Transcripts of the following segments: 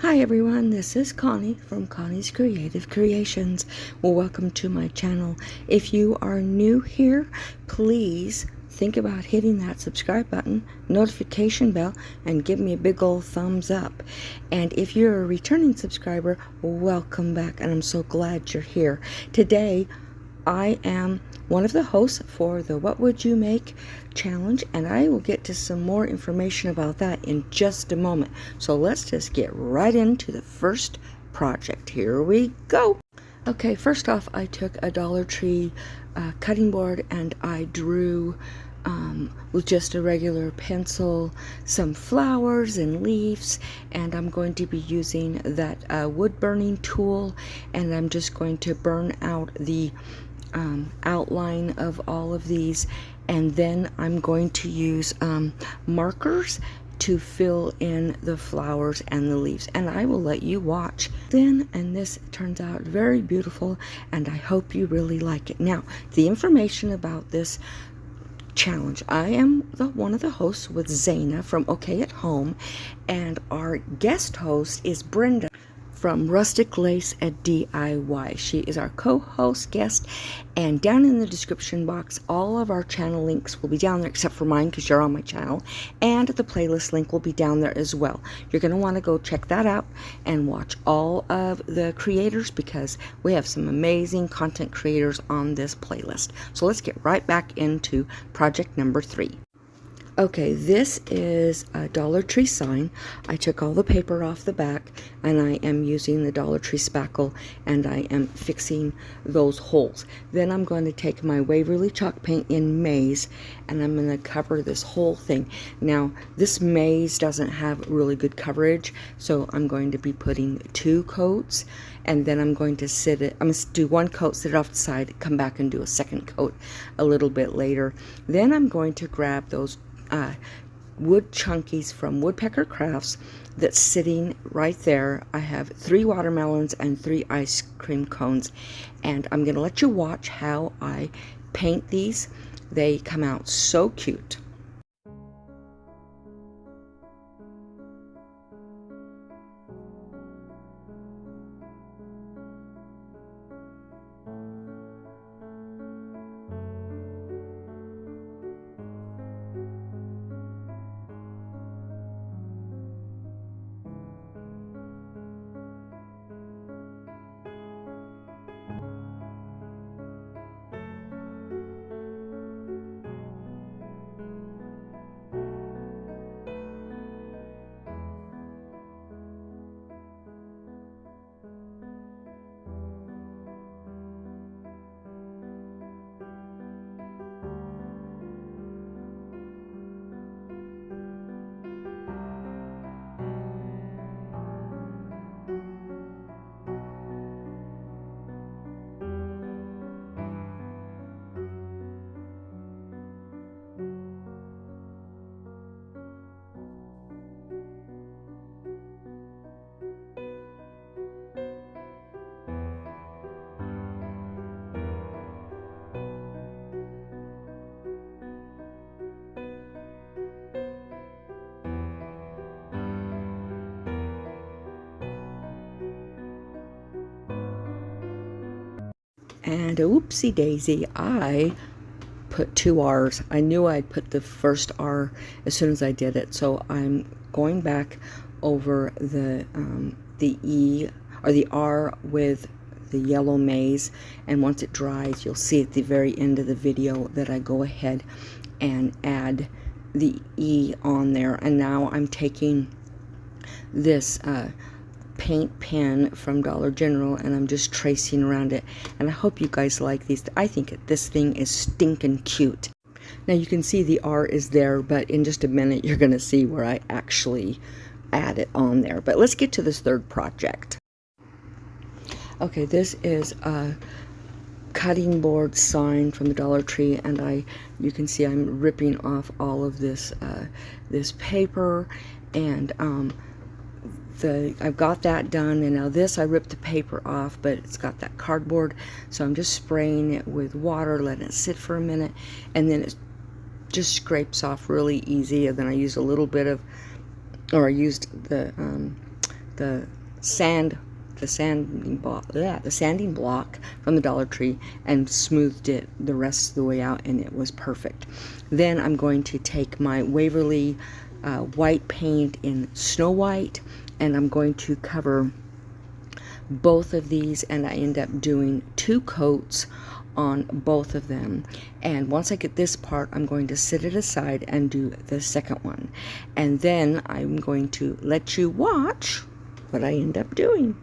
Hi everyone, this is Connie from Connie's Creative Creations. Well, welcome to my channel. If you are new here, please think about hitting that subscribe button, notification bell, and give me a big old thumbs up. And if you're a returning subscriber, welcome back, and I'm so glad you're here. Today, I am one of the hosts for the What Would You Make challenge, and I will get to some more information about that in just a moment. So let's just get right into the first project. Here we go. Okay, first off, I took a Dollar Tree cutting board and I drew with just a regular pencil some flowers and leaves, and I'm going to be using that wood burning tool, and I'm just going to burn out the outline of all of these, and then I'm going to use markers to fill in the flowers and the leaves, and I will let you watch then. And this turns out very beautiful, and I hope you really like it. Now, the information about this challenge: I am one of the hosts with Zana from OK At Home, and our guest host is Brenda from Rustic Lace at DIY. She is our co-host guest, and down in the description box, all of our channel links will be down there, except for mine because you're on my channel, and the playlist link will be down there as well. You're going to want to go check that out and watch all of the creators, because we have some amazing content creators on this playlist. So let's get right back into project number 3. Okay, this is a Dollar Tree sign. I took all the paper off the back, and I am using the Dollar Tree spackle, and I am fixing those holes. Then I'm going to take my Waverly chalk paint in Maze, and I'm going to cover this whole thing. Now, this Maze doesn't have really good coverage, so I'm going to be putting 2 coats, and then I'm going to I'm going to do 1 coat, sit it off the side, come back and do a 2nd coat a little bit later. Then I'm going to grab those wood chunkies from Woodpecker Crafts that's sitting right there. I have 3 watermelons and 3 ice cream cones, and I'm going to let you watch how I paint these. They come out so cute. And oopsie daisy, I put 2 R's. I knew I'd put the first R as soon as I did it, so I'm going back over the E or the R with the yellow maze, and once it dries, you'll see at the very end of the video that I go ahead and add the E on there. And now I'm taking this paint pen from Dollar General, and I'm just tracing around it, and I hope you guys like these. I think this thing is stinking cute. Now you can see the R is there, but in just a minute you're going to see where I actually add it on there. But let's get to this 3rd project. Okay, this is a cutting board sign from the Dollar Tree, and you can see I'm ripping off all of this this paper, and I've got that done. And now this, I ripped the paper off, but it's got that cardboard, so I'm just spraying it with water, letting it sit for a minute, and then it just scrapes off really easy. And then I used a little bit of, or I used the the sanding block from the Dollar Tree and smoothed it the rest of the way out, and it was perfect. Then I'm going to take my Waverly white paint in Snow White, and I'm going to cover both of these, and I end up doing 2 coats on both of them. And once I get this part, I'm going to set it aside and do the second one, and then I'm going to let you watch what I end up doing.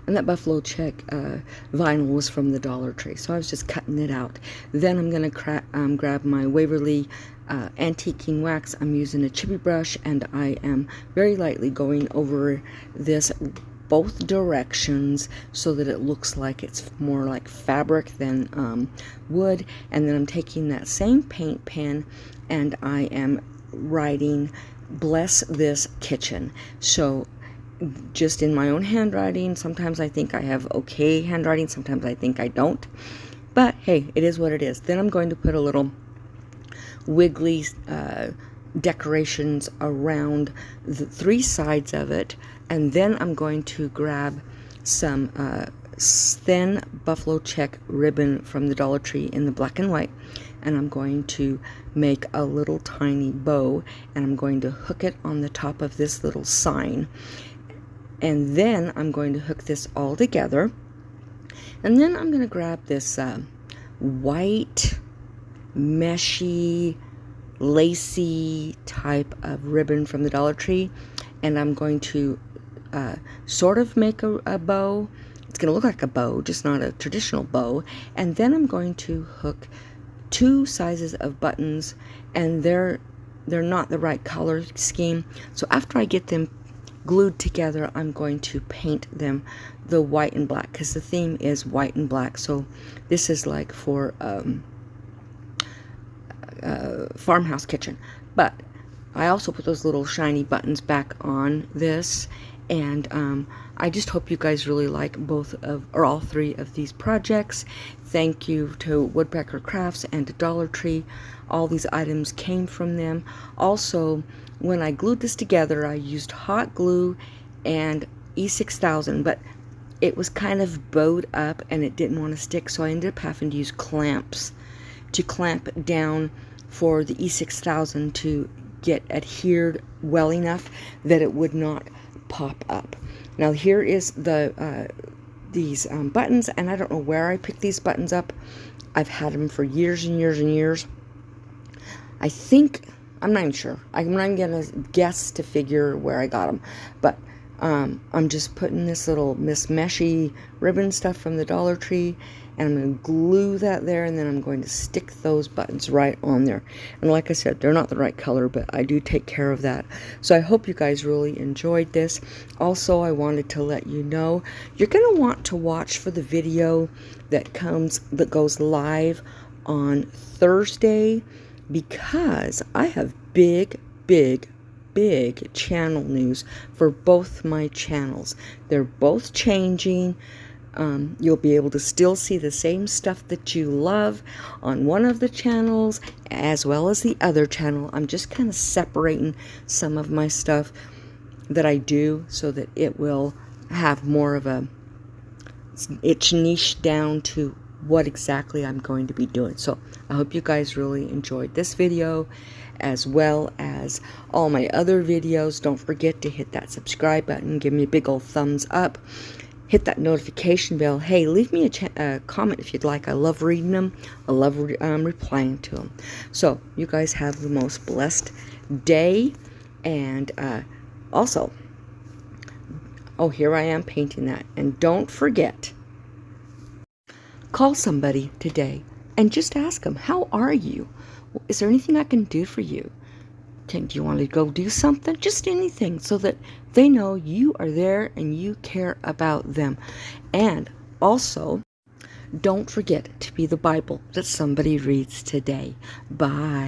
And that buffalo check vinyl was from the Dollar Tree, so I was just cutting it out. Then I'm going to grab my Waverly antiquing wax. I'm using a chippy brush, and I am very lightly going over this both directions so that it looks like it's more like fabric than wood. And then I'm taking that same paint pen, and I am writing "Bless This Kitchen." So just in my own handwriting. Sometimes I think I have okay handwriting, sometimes I think I don't, but hey, it is what it is. Then I'm going to put a little wiggly decorations around the 3 sides of it, and then I'm going to grab some thin buffalo check ribbon from the Dollar Tree in the black and white, and I'm going to make a little tiny bow, and I'm going to hook it on the top of this little sign. And then I'm going to hook this all together. And then I'm going to grab this white, meshy, lacy type of ribbon from the Dollar Tree. And I'm going to sort of make a bow. It's going to look like a bow, just not a traditional bow. And then I'm going to hook 2 sizes of buttons. And they're not the right color scheme. So after I get them glued together, I'm going to paint them the white and black, because the theme is white and black. So this is like for farmhouse kitchen. But I also put those little shiny buttons back on this, and I just hope you guys really like all 3 of these projects. Thank you to Woodpecker Crafts and to Dollar Tree. All these items came from them. Also, when I glued this together, I used hot glue and E6000, but it was kind of bowed up and it didn't want to stick, so I ended up having to use clamps to clamp down for the E6000 to get adhered well enough that it would not pop up. Now here is these buttons, and I don't know where I picked these buttons up. I've had them for years and years and years. I think, I'm not even sure. I'm not going to guess to figure where I got them. But I'm just putting this little Miss Meshy ribbon stuff from the Dollar Tree, and I'm going to glue that there, and then I'm going to stick those buttons right on there. And like I said, they're not the right color, but I do take care of that. So I hope you guys really enjoyed this. Also, I wanted to let you know, you're going to want to watch for the video that goes live on Thursday. because I have big channel news for both my channels. They're both changing. You'll be able to still see the same stuff that you love on one of the channels as well as the other channel. I'm just kind of separating some of my stuff that I do so that it will have more of a, it's niche down to what exactly I'm going to be doing. So I hope you guys really enjoyed this video as well as all my other videos. Don't forget to hit that subscribe button, give me a big old thumbs up, hit that notification bell. Hey, leave me a comment if you'd like. I love reading them. I love replying to them. So you guys have the most blessed day. And also, oh, here I am painting that. And don't forget, call somebody today and just ask them, how are you? Is there anything I can do for you? Do you want to go do something? Just anything, so that they know you are there and you care about them. And also, don't forget to be the Bible that somebody reads today. Bye.